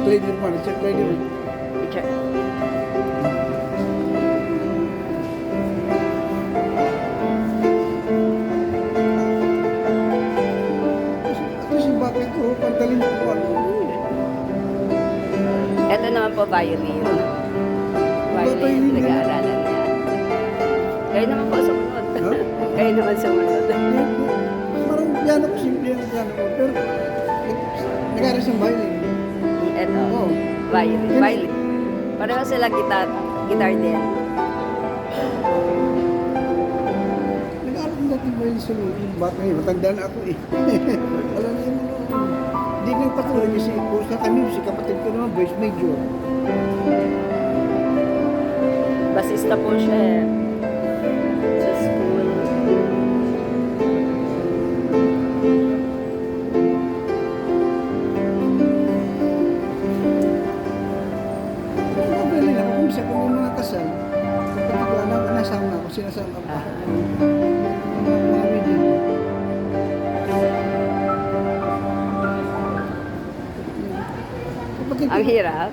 trainer pa, check trainer. Teacher. Kasi bakit ko, pagdaling ko pa. Ito naman po, violin. Violin, Violin. pinag-aaralan niya. Kayo naman po sumunod. Ha? Kayo naman sumunod. Parang piano ko, simple yung piano ko. Pero, nag-aaral siyang violin. Ito, Oo. violin. Violin. Pareho sila guitar din. Nag-aaral ko dati violin sa yung bata ngayon. Matanda na ako eh. Alam niyo yung hindi nang patuloy kasi kung sa kami, si kapatid ko naman, voice major. Basista po siya eh. Sa school. Magaling ako kung sa kung mga kasal. Kapatid ko, nasama ako, sinasama pa. Mga wedding. Kapatid ko, Ang hirap.